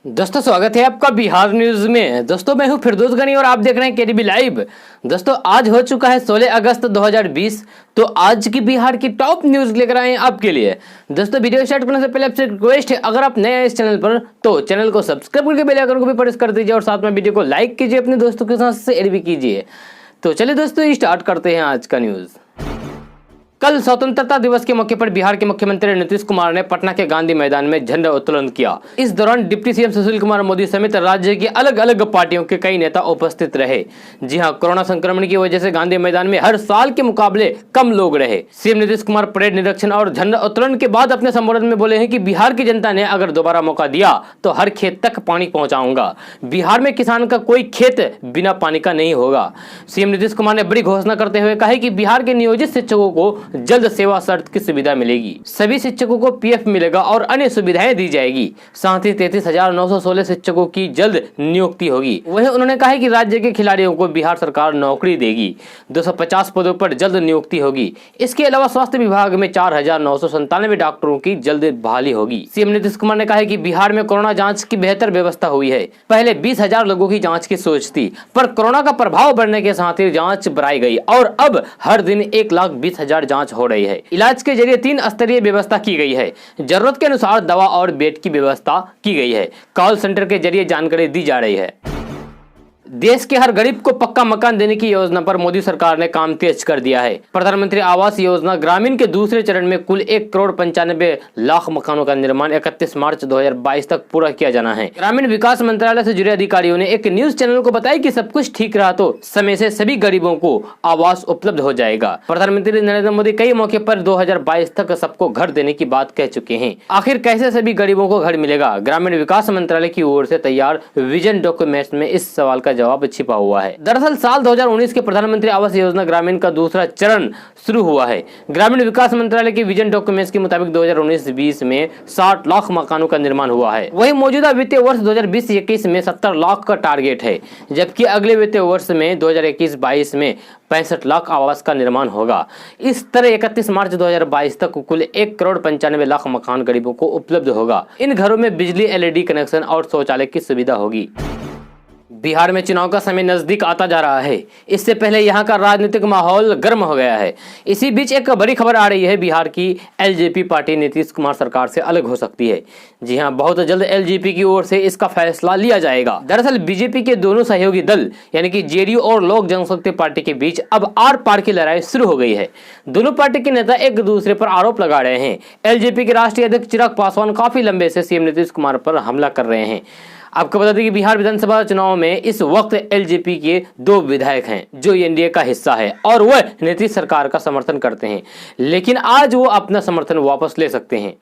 दोस्तों स्वागत है आपका बिहार न्यूज में। दोस्तों मैं हूं फिरदौस गनी और आप देख रहे हैं केडीबी लाइव। दोस्तों आज हो चुका है 16 अगस्त 2020। तो आज की बिहार की टॉप न्यूज लेकर आए हैं आपके लिए। दोस्तों वीडियो स्टार्ट करने से पहले आपसे रिक्वेस्ट है, अगर आप नए हैं इस चैनल पर तो चैनल को सब्सक्राइब करके बेल आइकन को भी प्रेस कर दीजिए और साथ में वीडियो को लाइक कीजिए, अपने दोस्तों के साथ शेयर भी कीजिए। तो चलिए दोस्तों स्टार्ट करते हैं आज का न्यूज। कल स्वतंत्रता दिवस के मौके पर बिहार के मुख्यमंत्री नीतीश कुमार ने पटना के गांधी मैदान में झंडा उत्तोलन किया। इस दौरान डिप्टी सीएम सुशील कुमार मोदी समेत राज्य की अलग अलग पार्टियों के कई नेता उपस्थित रहे। जी हां, कोरोना संक्रमण की वजह से गांधी मैदान में हर साल के मुकाबले कम लोग रहे। सीएम नीतीश कुमार परेड निरीक्षण और झंडा उत्तोलन के बाद अपने संबोधन में बोले हैं कि बिहार की जनता ने अगर दोबारा मौका दिया तो हर खेत तक पानी पहुंचाऊंगा। बिहार में किसान का कोई खेत बिना पानी का नहीं होगा। सीएम नीतीश कुमार ने बड़ी घोषणा करते हुए कहा कि बिहार के नियोजित शिक्षकों को जल्द सेवा शर्त की सुविधा मिलेगी। सभी शिक्षकों को पीएफ मिलेगा और अन्य सुविधाएं दी जाएगी। साथ ही 33,916 शिक्षकों की जल्द नियुक्ति होगी। वहीं उन्होंने कहा कि राज्य के खिलाड़ियों को बिहार सरकार नौकरी देगी। 250 पदों पर जल्द नियुक्ति होगी। इसके अलावा स्वास्थ्य विभाग में 4,997 डॉक्टरों की जल्द बहाली होगी। सीएम नीतीश कुमार ने कहा कि बिहार में कोरोना जाँच की बेहतर व्यवस्था हुई है। पहले 20,000 लोगों की जाँच की सोच थी, पर कोरोना का प्रभाव बढ़ने के साथ ही जाँच बढ़ाई गई और अब हर दिन 1,20,000 जाँच हो रही है। इलाज के जरिए 3 स्तरीय व्यवस्था की गई है। जरूरत के अनुसार दवा और बेड की व्यवस्था की गई है। कॉल सेंटर के जरिए जानकारी दी जा रही है। देश के हर गरीब को पक्का मकान देने की योजना पर मोदी सरकार ने काम तेज कर दिया है। प्रधानमंत्री आवास योजना ग्रामीण के दूसरे चरण में कुल 1,95,00,000 मकानों का निर्माण 31 मार्च 2022 तक पूरा किया जाना है। ग्रामीण विकास मंत्रालय से जुड़े अधिकारियों ने एक न्यूज चैनल को बताया कि सब कुछ ठीक रहा तो समय से सभी गरीबों को आवास उपलब्ध हो जाएगा। प्रधानमंत्री नरेंद्र मोदी कई मौके पर 2022 तक सबको घर देने की बात कह चुके हैं। आखिर कैसे सभी गरीबों को घर मिलेगा? ग्रामीण विकास मंत्रालय की ओर से तैयार विजन डॉक्यूमेंट में इस सवाल का जवाब छिपा हुआ है। दरअसल साल 2019 के प्रधानमंत्री आवास योजना ग्रामीण का दूसरा चरण शुरू हुआ है। ग्रामीण विकास मंत्रालय के विजन डॉक्यूमेंट्स के मुताबिक 2019-20 में 60 लाख मकानों का निर्माण हुआ है। वहीं मौजूदा वित्तीय वर्ष 2020-21 में 70 लाख का टारगेट है, जबकि अगले वित्तीय वर्ष में 2021-22 में 65 लाख आवास का निर्माण होगा। इस तरह 31 मार्च 2022 तक कुल 1,95,00,000 मकान गरीबों को उपलब्ध होगा। इन घरों में बिजली, एलईडी कनेक्शन और शौचालय की सुविधा होगी। बिहार में चुनाव का समय नजदीक आता जा रहा है। इससे पहले यहां का राजनीतिक माहौल गर्म हो गया है। इसी बीच एक बड़ी खबर आ रही है, बिहार की एलजेपी पार्टी नीतीश कुमार सरकार से अलग हो सकती है। जी हां, बहुत जल्द एलजेपी की ओर से इसका फैसला लिया जाएगा। दरअसल बीजेपी के दोनों सहयोगी दल यानी कि जेडीयू और लोक जनशक्ति पार्टी के बीच अब आर पार की लड़ाई शुरू हो गई है। दोनों पार्टी के नेता एक दूसरे पर आरोप लगा रहे हैं। एलजेपी के राष्ट्रीय अध्यक्ष चिराग पासवान काफी लंबे से सीएम नीतीश कुमार पर हमला कर रहे हैं। आपको बता दें कि बिहार विधानसभा चुनाव में इस वक्त एलजेपी के 2 विधायक हैं जो एनडीए का हिस्सा है और वह नीतीश सरकार का समर्थन करते हैं, लेकिन आज वो अपना समर्थन वापस ले सकते हैं।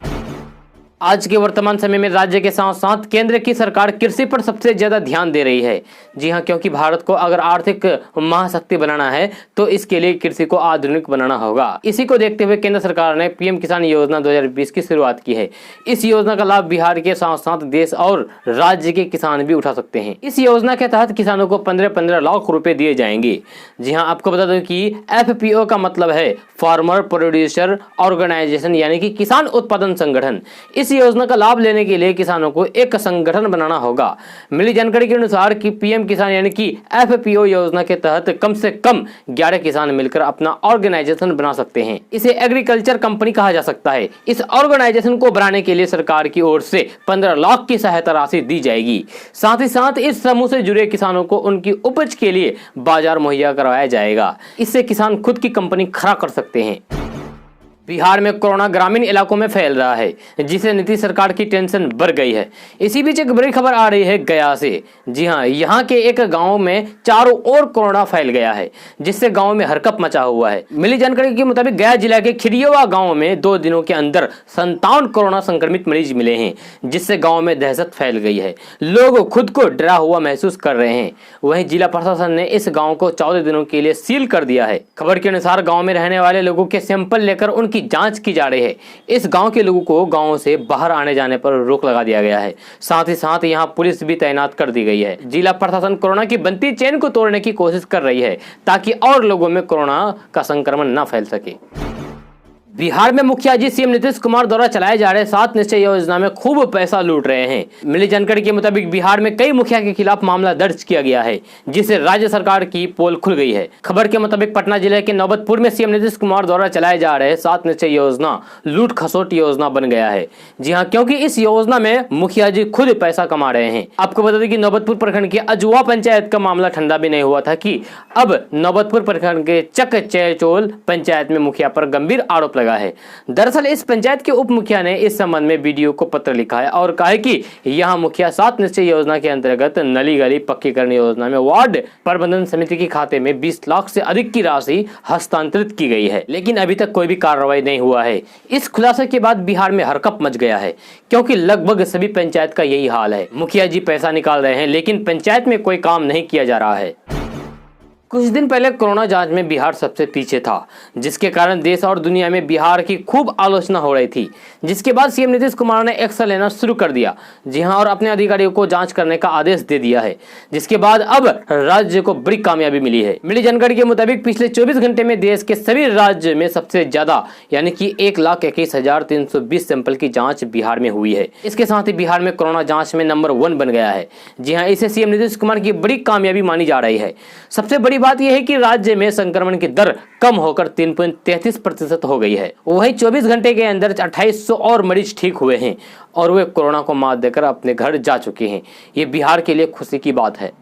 आज के वर्तमान समय में राज्य के साथ साथ केंद्र की सरकार कृषि पर सबसे ज्यादा ध्यान दे रही है। जी हां, क्योंकि भारत को अगर आर्थिक महाशक्ति बनाना है तो इसके लिए कृषि को आधुनिक बनाना होगा। इसी को देखते हुए केंद्र सरकार ने पीएम किसान योजना 2020 की शुरुआत की है। इस योजना का लाभ बिहार के साथ साथ देश और राज्य के किसान भी उठा सकते हैं। इस योजना के तहत किसानों को 15-15 लाख रुपए दिए जाएंगे। जी हाँ, आपको बता दो कि FPO का मतलब है फार्मर प्रोड्यूसर ऑर्गेनाइजेशन, यानी कि किसान उत्पादन संगठन। इस योजना का लाभ लेने के लिए किसानों को एक संगठन बनाना होगा। मिली जानकारी के अनुसार कि पीएम किसान यानी कि FPO योजना के तहत कम से कम 11 किसान मिलकर अपना ऑर्गेनाइजेशन बना सकते हैं। इसे एग्रीकल्चर कंपनी कहा जा सकता है। इस ऑर्गेनाइजेशन को बनाने के लिए सरकार की ओर से 15 लाख की सहायता राशि दी जाएगी। साथ ही साथ इस समूह से जुड़े किसानों को उनकी उपज के लिए बाजार मुहैया करवाया जाएगा। इससे किसान खुद की कंपनी खड़ा कर सकते हैं। बिहार में कोरोना ग्रामीण इलाकों में फैल रहा है, जिससे नीतीश सरकार की टेंशन बढ़ गई है। इसी बीच एक बड़ी खबर आ रही है गया से। जी हां, यहां के एक गांव में चारों ओर कोरोना फैल गया है, जिससे गांव में हरकंप मचा हुआ है। मिली जानकारी के मुताबिक गया जिला के खिरियवा गांव में 2 दिनों के अंदर 57 कोरोना संक्रमित मरीज मिले हैं, जिससे गाँव में दहशत फैल गई है। लोग खुद को डरा हुआ महसूस कर रहे हैं। वहीं जिला प्रशासन ने इस गाँव को 14 दिनों के लिए सील कर दिया है। खबर के अनुसार गाँव में रहने वाले लोगों के सैंपल लेकर उनकी जांच की जा रही है। इस गांव के लोगों को गांव से बाहर आने जाने पर रोक लगा दिया गया है। साथ ही साथ यहां पुलिस भी तैनात कर दी गई है। जिला प्रशासन कोरोना की बनती चेन को तोड़ने की कोशिश कर रही है ताकि और लोगों में कोरोना का संक्रमण न फैल सके। बिहार में मुखिया जी सीएम नीतीश कुमार द्वारा चलाए जा रहे 7 निश्चय योजना में खूब पैसा लूट रहे हैं। मिली जानकारी के मुताबिक बिहार में कई मुखिया के खिलाफ मामला दर्ज किया गया है, जिससे राज्य सरकार की पोल खुल गई है। खबर के मुताबिक पटना जिले के नौबतपुर में सीएम नीतीश कुमार द्वारा चलाए जा रहे 7 निश्चय योजना लूट खसोट योजना बन गया है। जी हाँ, क्योंकि इस योजना में मुखिया जी खुद पैसा कमा रहे हैं। आपको बता दें कि नौबतपुर प्रखंड के अजुआ पंचायत का मामला ठंडा भी नहीं हुआ था कि अब नौबतपुर प्रखंड के चक चैचोल पंचायत में मुखिया पर गंभीर आरोप लगा है। दरअसल इस पंचायत के उप मुखिया ने इस संबंध में बीडीओ को पत्र लिखा है और कहा है कि यहां मुखिया 7 निश्चय योजना के अंतर्गत नली गली पक्कीकरण योजना में वार्ड प्रबंधन समिति के खाते में 20 लाख से अधिक की राशि हस्तांतरित की गई है, लेकिन अभी तक कोई भी कार्रवाई नहीं हुआ है। इस खुलासे के बाद बिहार में हड़कंप मच गया है, क्योंकि लगभग सभी पंचायत का यही हाल है। मुखिया जी पैसा निकाल रहे हैं, लेकिन पंचायत में कोई काम नहीं किया जा रहा है। कुछ दिन पहले कोरोना जांच में बिहार सबसे पीछे था, जिसके कारण देश और दुनिया में बिहार की खूब आलोचना हो रही थी, जिसके बाद सीएम नीतीश कुमार ने एक्शन लेना शुरू कर दिया। जी हां, और अपने अधिकारियों को जांच करने का आदेश दे दिया है, जिसके बाद अब राज्य को बड़ी कामयाबी मिली है। मिली जानकारी के मुताबिक पिछले 24 घंटे में देश के सभी राज्य में सबसे ज्यादा यानी कि 1,21,320 सैंपल की जाँच बिहार में हुई है। इसके साथ ही बिहार में कोरोना जाँच में नंबर 1 बन गया है। जी हाँ, इसे सीएम नीतीश कुमार की बड़ी कामयाबी मानी जा रही है। सबसे बड़ी बात यह है कि राज्य में संक्रमण की दर कम होकर 3.33% हो गई है। वहीं 24 घंटे के अंदर 2800 और मरीज ठीक हुए हैं और वे कोरोना को मात देकर अपने घर जा चुके हैं। ये बिहार के लिए खुशी की बात है।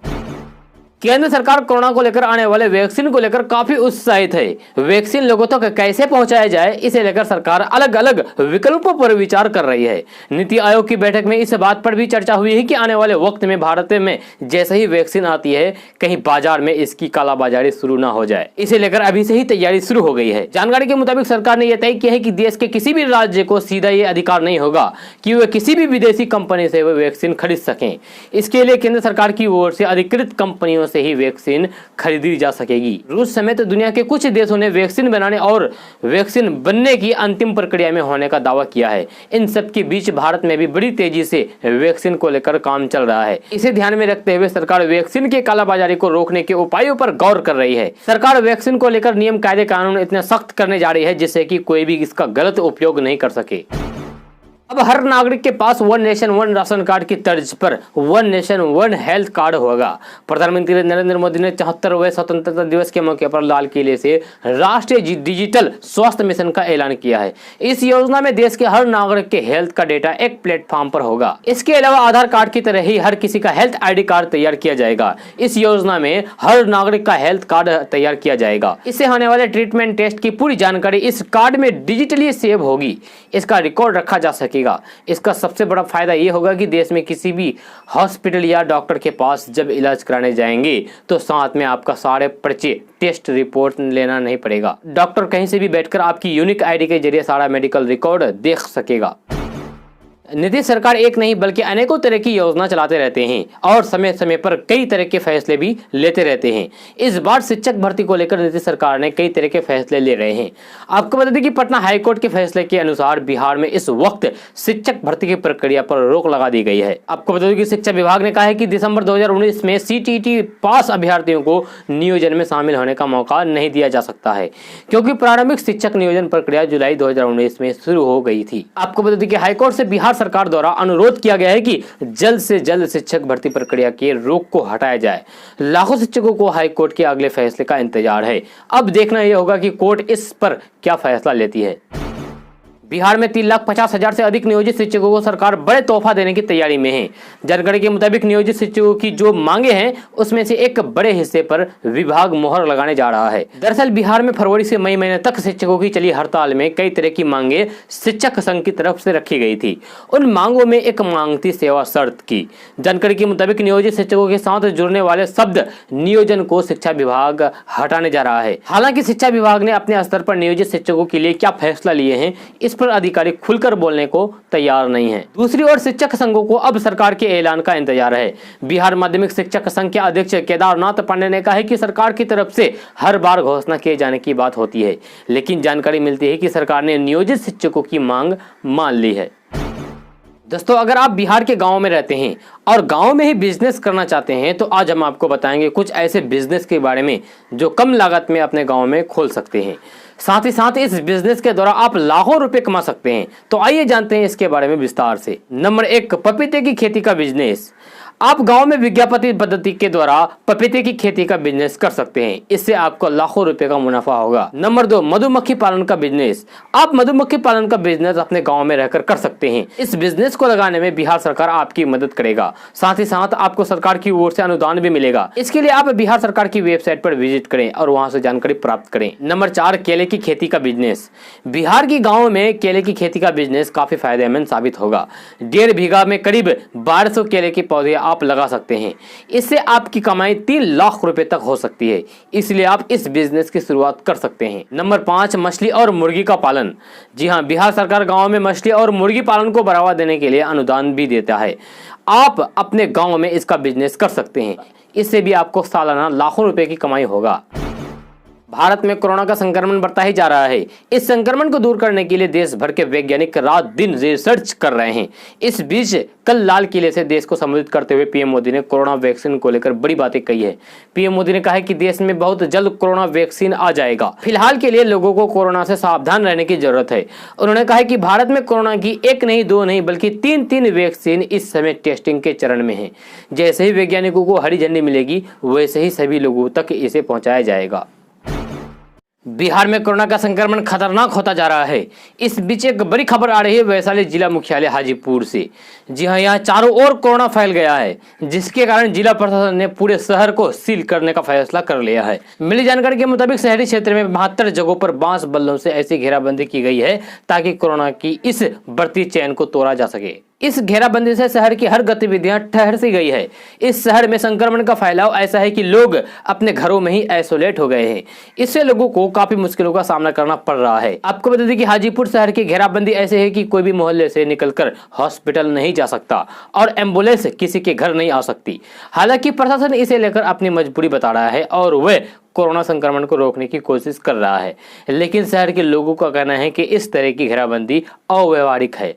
केंद्र सरकार कोरोना को लेकर आने वाले वैक्सीन को लेकर काफी उत्साहित है। वैक्सीन लोगों तक कैसे पहुंचाया जाए, इसे लेकर सरकार अलग अलग विकल्पों पर विचार कर रही है। नीति आयोग की बैठक में इस बात पर भी चर्चा हुई है कि आने वाले वक्त में भारत में जैसे ही वैक्सीन आती है, कहीं बाजार में इसकी कालाबाजारी शुरू न हो जाए। इसे लेकर अभी से ही तैयारी शुरू हो गई है। जानकारी के मुताबिक सरकार ने यह तय किया है कि देश के किसी भी राज्य को सीधा ये अधिकार नहीं होगा कि वे किसी भी विदेशी कंपनी से वे वैक्सीन खरीद सकें। इसके लिए केंद्र सरकार की ओर से अधिकृत कंपनियों से ही वैक्सीन खरीदी जा सकेगी। रूस समेत दुनिया के कुछ देशों ने वैक्सीन बनाने और वैक्सीन बनने की अंतिम प्रक्रिया में होने का दावा किया है। इन सब के बीच भारत में भी बड़ी तेजी से वैक्सीन को लेकर काम चल रहा है। इसे ध्यान में रखते हुए सरकार वैक्सीन के कालाबाजारी को रोकने के उपायों पर गौर कर रही है। सरकार वैक्सीन को लेकर नियम कायदे कानून इतने सख्त करने जा रही है जिससे कि कोई भी इसका गलत उपयोग नहीं कर सके। अब हर नागरिक के पास 1 नेशन 1 राशन कार्ड की तर्ज पर 1 नेशन 1 हेल्थ कार्ड होगा। प्रधानमंत्री नरेंद्र मोदी ने 74वें स्वतंत्रता दिवस के मौके पर लाल किले से राष्ट्रीय डिजिटल स्वास्थ्य मिशन का ऐलान किया है। इस योजना में देश के हर नागरिक के हेल्थ का डेटा एक प्लेटफॉर्म पर होगा। इसके अलावा आधार कार्ड की तरह ही हर किसी का हेल्थ ID कार्ड तैयार किया जाएगा। इस योजना में हर नागरिक का हेल्थ कार्ड तैयार किया जाएगा। इससे होने वाले ट्रीटमेंट टेस्ट की पूरी जानकारी इस कार्ड में डिजिटली सेव होगी। इसका रिकॉर्ड रखा जा सकेगा। इसका सबसे बड़ा फायदा यह होगा कि देश में किसी भी हॉस्पिटल या डॉक्टर के पास जब इलाज कराने जाएंगे तो साथ में आपका सारे पर्चे टेस्ट रिपोर्ट लेना नहीं पड़ेगा। डॉक्टर कहीं से भी बैठकर आपकी यूनिक ID के जरिए सारा मेडिकल रिकॉर्ड देख सकेगा। नीतीश सरकार एक नहीं बल्कि अनेकों तरह की योजना चलाते रहते हैं और समय समय पर कई तरह के फैसले भी लेते रहते हैं। इस बार शिक्षक भर्ती को लेकर नीतीश सरकार ने कई तरह के फैसले ले रहे हैं। आपको बता दें कि पटना हाईकोर्ट के फैसले के अनुसार बिहार में इस वक्त शिक्षक भर्ती की प्रक्रिया पर रोक लगा दी गई है। आपको बता दें कि शिक्षा विभाग ने कहा है कि दिसंबर 2019 में CTET पास अभ्यर्थियों को नियोजन में शामिल होने का मौका नहीं दिया जा सकता है, क्योंकि प्रारंभिक शिक्षक नियोजन प्रक्रिया जुलाई 2019 में शुरू हो गई थी। आपको बता दें कि हाईकोर्ट से बिहार सरकार द्वारा अनुरोध किया गया है कि जल्द से जल्द शिक्षक भर्ती प्रक्रिया के रोक को हटाया जाए। लाखों शिक्षकों को हाई कोर्ट के अगले फैसले का इंतजार है। अब देखना यह होगा कि कोर्ट इस पर क्या फैसला लेती है। बिहार में 3,50,000 से अधिक नियोजित शिक्षकों को सरकार बड़े तोहफा देने की तैयारी में है। जानकारी के मुताबिक नियोजित शिक्षकों की जो मांगे हैं उसमें से एक बड़े हिस्से पर विभाग मोहर लगाने जा रहा है। दरअसल बिहार में फरवरी से मई महीने तक शिक्षकों की चली हड़ताल में कई तरह की मांगे शिक्षक संघ की तरफ से रखी गई थी। उन मांगों में एक मांग थी सेवा शर्त की। जानकारी के मुताबिक नियोजित शिक्षकों के साथ जुड़ने वाले शब्द नियोजन को शिक्षा विभाग हटाने जा रहा है। हालांकि शिक्षा विभाग ने अपने स्तर पर नियोजित शिक्षकों के लिए क्या फैसला लिए हैं इस पर अधिकारी खुलकर बोलने को तैयार नहीं है। दूसरी ओर शिक्षक संघों को अब सरकार के ऐलान का इंतजार है। बिहार माध्यमिक शिक्षक संघ के अध्यक्ष केदारनाथ पांडे ने कहा है कि सरकार की तरफ से हर बार घोषणा किए जाने की बात होती है, लेकिन जानकारी मिलती है कि सरकार ने नियोजित शिक्षकों की मांग मान ली है। दोस्तों, अगर आप बिहार के गांव में रहते हैं और गांव में ही बिजनेस करना चाहते हैं तो आज हम आपको बताएंगे कुछ ऐसे बिजनेस के बारे में जो कम लागत में अपने गांव में खोल सकते हैं। साथ ही साथ इस बिजनेस के द्वारा आप लाखों रुपए कमा सकते हैं। तो आइए जानते हैं इसके बारे में विस्तार से। नंबर 1, पपीते की खेती का बिजनेस। आप गांव में विज्ञापन पद्धति के द्वारा पपीते की खेती का बिजनेस कर सकते हैं। इससे आपको लाखों रुपए का मुनाफा होगा। नंबर 2, मधुमक्खी पालन का बिजनेस। आप मधुमक्खी पालन का बिजनेस अपने गांव में रहकर कर सकते हैं। इस बिजनेस को लगाने में बिहार सरकार आपकी मदद करेगा। साथ ही साथ आपको सरकार की ओर से अनुदान भी मिलेगा। इसके लिए आप बिहार सरकार की वेबसाइट पर विजिट करें और वहां से जानकारी प्राप्त करें। नंबर 4, केले की खेती का बिजनेस। बिहार की गाँव में केले की खेती का बिजनेस काफी फायदेमंद साबित होगा। 1.5 बीघा में करीब 1200 केले के पौधे आप लगा सकते हैं। इससे आपकी कमाई 3 लाख रुपए तक हो सकती है। इसलिए आप इस बिजनेस की शुरुआत कर सकते हैं। नंबर 5, मछली और मुर्गी का पालन। जी हां, बिहार सरकार गांव में मछली और मुर्गी पालन को बढ़ावा देने के लिए अनुदान भी देता है। आप अपने गांव में इसका बिजनेस कर सकते हैं। इससे भी आपको सालाना लाखों रुपए की कमाई होगा। भारत में कोरोना का संक्रमण बढ़ता ही जा रहा है। इस संक्रमण को दूर करने के लिए देश भर के वैज्ञानिक रात दिन रिसर्च कर रहे हैं। इस बीच कल लाल किले से देश को संबोधित करते हुए पीएम मोदी ने कोरोना वैक्सीन को लेकर बड़ी बातें कही है। पीएम मोदी ने कहा है कि देश में बहुत जल्द कोरोना वैक्सीन आ जाएगा। फिलहाल के लिए लोगों को कोरोना से सावधान रहने की जरूरत है। उन्होंने कहा है कि भारत में कोरोना की 1 नहीं 2 नहीं बल्कि 3 वैक्सीन इस समय टेस्टिंग के चरण में है। जैसे ही वैज्ञानिकों को हरी झंडी मिलेगी वैसे ही सभी लोगों तक इसे पहुंचाया जाएगा। बिहार में कोरोना का संक्रमण खतरनाक होता जा रहा है। इस बीच एक बड़ी खबर आ रही है वैशाली जिला मुख्यालय हाजीपुर से। जी हां, यहाँ चारों ओर कोरोना फैल गया है, जिसके कारण जिला प्रशासन ने पूरे शहर को सील करने का फैसला कर लिया है। मिली जानकारी के मुताबिक शहरी क्षेत्र में 72 जगहों पर बांस बल्लों से ऐसी घेराबंदी की गई है ताकि कोरोना की इस बढ़ती चेन को तोड़ा जा सके। इस घेराबंदी से शहर की हर गतिविधियां ठहर सी गई है। इस शहर में संक्रमण का फैलाव ऐसा है कि लोग अपने घरों में ही आइसोलेट हो गए हैं। इससे लोगों को काफी मुश्किलों का सामना करना पड़ रहा है। आपको बता दें कि हाजीपुर शहर की घेराबंदी ऐसे है कि कोई भी मोहल्ले से निकलकर हॉस्पिटल नहीं जा सकता और एम्बुलेंस किसी के घर नहीं आ सकती। हालांकि प्रशासन इसे लेकर अपनी मजबूरी बता रहा है और वह कोरोना संक्रमण को रोकने की कोशिश कर रहा है, लेकिन शहर के लोगों का कहना है कि इस तरह की घेराबंदी अव्यवहारिक है।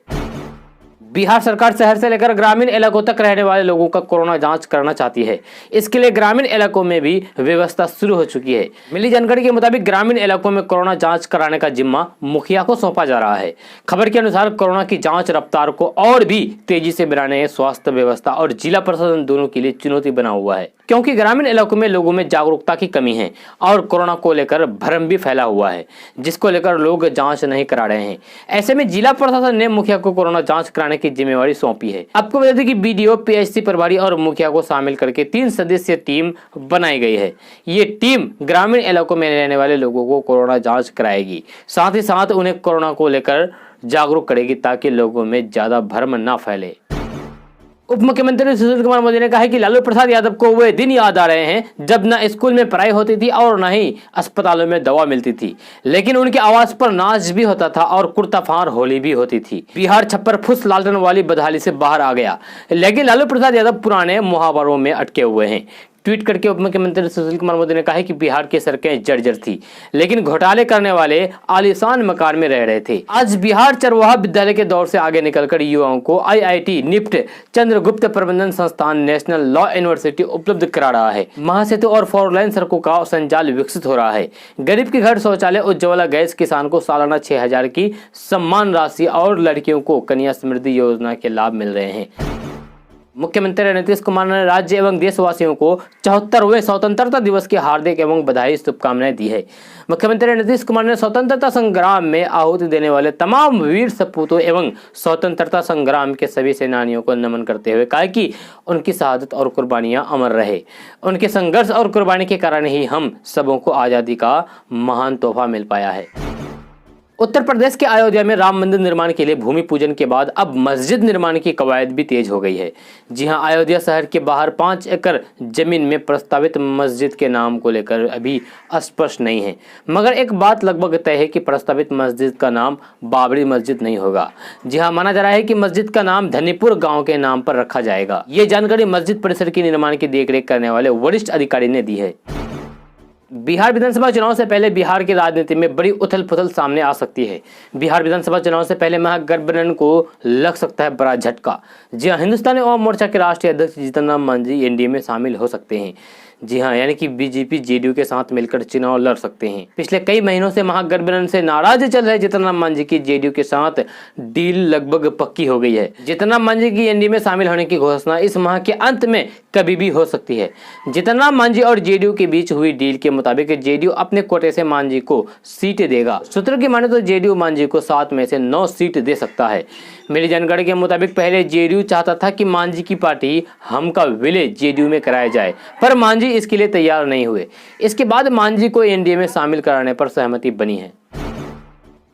बिहार सरकार शहर से लेकर ग्रामीण इलाकों तक रहने वाले लोगों का कोरोना जांच करना चाहती है। इसके लिए ग्रामीण इलाकों में भी व्यवस्था शुरू हो चुकी है। मिली जानकारी के मुताबिक ग्रामीण इलाकों में कोरोना जांच कराने का जिम्मा मुखिया को सौंपा जा रहा है। खबर के अनुसार कोरोना की जांच रफ्तार को और भी तेजी से बढ़ाने स्वास्थ्य व्यवस्था और जिला प्रशासन दोनों के लिए चुनौती बना हुआ है, क्योंकि ग्रामीण इलाकों में लोगों में जागरूकता की कमी है और कोरोना को लेकर भ्रम भी फैला हुआ है, जिसको लेकर लोग जांच नहीं करा रहे हैं। ऐसे में जिला प्रशासन ने मुखिया को कोरोना जांच कराने की जिम्मेवारी सौंपी है। आपको बता दें कि बीडीओ, पीएचसी प्रभारी और मुखिया को शामिल करके 3 सदस्यीय टीम बनाई गई है। ये टीम ग्रामीण इलाकों में रहने वाले लोगों को कोरोना जांच कराएगी, साथ ही साथ उन्हें कोरोना को लेकर जागरूक करेगी ताकि लोगों में ज्यादा भ्रम न फैले। उप मुख्यमंत्री सुशील कुमार मोदी ने कहा है कि लालू प्रसाद यादव को वे दिन याद आ रहे हैं जब न स्कूल में पढ़ाई होती थी और न ही अस्पतालों में दवा मिलती थी, लेकिन उनके आवाज पर नाच भी होता था और कुर्ता फार होली भी होती थी। बिहार छप्पर फुस लालटन वाली बदहाली से बाहर आ गया, लेकिन लालू प्रसाद यादव पुराने मुहावरों में अटके हुए हैं। ट्वीट करके उप मुख्यमंत्री सुशील कुमार मोदी ने कहा है कि बिहार की सड़कें जर्जर थी, लेकिन घोटाले करने वाले आलीशान मकान में रह रहे थे। आज बिहार चरवाहा विद्यालय के दौर से आगे निकलकर युवाओं को आईआईटी, निफ्ट, चंद्रगुप्त प्रबंधन संस्थान, नेशनल लॉ यूनिवर्सिटी उपलब्ध करा रहा है। महासेतु और 4 लाइन सड़कों का संजाल विकसित हो रहा है। गरीब के घर शौचालय, उज्ज्वला गैस, किसान को सालाना 6000 की सम्मान राशि और लड़कियों को कन्या समृद्धि योजना के लाभ मिल रहे हैं। मुख्यमंत्री नीतीश कुमार ने राज्य एवं देशवासियों को 74वें स्वतंत्रता दिवस की हार्दिक एवं बधाई शुभकामनाएं दी है। मुख्यमंत्री नीतीश कुमार ने स्वतंत्रता संग्राम में आहुति देने वाले तमाम वीर सपूतों एवं स्वतंत्रता संग्राम के सभी सेनानियों को नमन करते हुए कहा कि उनकी शहादत और कुर्बानियां अमर रहे। उनके संघर्ष और कुर्बानी के कारण ही हम सबों को आज़ादी का महान तोहफा मिल पाया है। उत्तर प्रदेश के अयोध्या में राम मंदिर निर्माण के लिए भूमि पूजन के बाद अब मस्जिद निर्माण की कवायद भी तेज हो गई है। जी हां, अयोध्या शहर के बाहर 5 एकड़ जमीन में प्रस्तावित मस्जिद के नाम को लेकर अभी स्पष्ट नहीं है, मगर एक बात लगभग तय है कि प्रस्तावित मस्जिद का नाम बाबरी मस्जिद नहीं होगा। जी हां, माना जा रहा है कि मस्जिद का नाम धनीपुर गाँव के नाम पर रखा जाएगा। ये जानकारी मस्जिद परिसर के निर्माण की देखरेख करने वाले वरिष्ठ अधिकारी ने दी है। बिहार विधानसभा चुनाव से पहले बिहार की राजनीति में बड़ी उथल पुथल सामने आ सकती है। बिहार विधानसभा चुनाव से पहले महागठबंधन को लग सकता है बड़ा झटका। जी हां, हिंदुस्तानी अवाम मोर्चा के राष्ट्रीय अध्यक्ष जीतन राम मांझी एनडीए में शामिल हो सकते हैं। जी हाँ, यानी कि बीजेपी जेडीयू के साथ मिलकर चुनाव लड़ सकते हैं। पिछले कई महीनों से महागठबंधन से नाराज चल रहे जीतन राम मांझी की जेडीयू के साथ डील लगभग पक्की हो गई है। जीतन राम मांझी की एनडीए में शामिल होने की घोषणा इस माह के अंत में कभी भी हो सकती है। जीतन राम मांझी और जेडीयू के बीच हुई डील के मुताबिक जेडीयू अपने कोटे से मांझी को सीट देगा। सूत्रों की माने तो जेडीयू मांझी को 7 में से 9 सीट दे सकता है। मिली जानकारी के मुताबिक पहले जेडीयू चाहता था कि मांझी की पार्टी हम का विलय जेडीयू में कराया जाए, पर मांझी इसके लिए तैयार नहीं हुए। इसके बाद मांझी को एनडीए में शामिल कराने पर सहमति बनी है।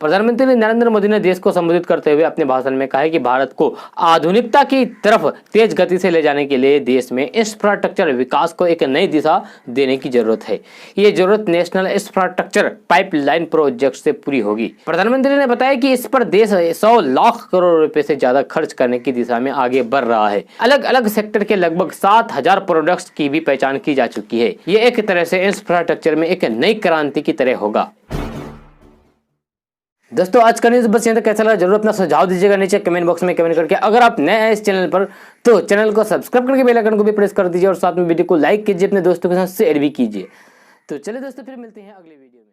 प्रधानमंत्री नरेंद्र मोदी ने देश को संबोधित करते हुए अपने भाषण में कहा है कि भारत को आधुनिकता की तरफ तेज गति से ले जाने के लिए देश में इंफ्रास्ट्रक्चर विकास को एक नई दिशा देने की जरूरत है। ये जरूरत नेशनल इंफ्रास्ट्रक्चर पाइपलाइन प्रोजेक्ट से पूरी होगी। प्रधानमंत्री ने बताया कि इस पर देश 100 लाख करोड़ रुपए से ज्यादा खर्च करने की दिशा में आगे बढ़ रहा है। अलग अलग सेक्टर के लगभग 7000 प्रोडक्ट्स की भी पहचान की जा चुकी है। ये एक तरह से इंफ्रास्ट्रक्चर में एक नई क्रांति की तरह होगा। दोस्तों आज का न्यूज़ बस यहाँ तक। कैसा लगा जरूर अपना सुझाव दीजिएगा नीचे कमेंट बॉक्स में कमेंट करके। अगर आप नए हैं इस चैनल पर तो चैनल को सब्सक्राइब करके बेल आइकन को भी प्रेस कर दीजिए और साथ में वीडियो को लाइक कीजिए, अपने दोस्तों के साथ शेयर भी कीजिए। तो चलिए दोस्तों फिर मिलते हैं अगले वीडियो में।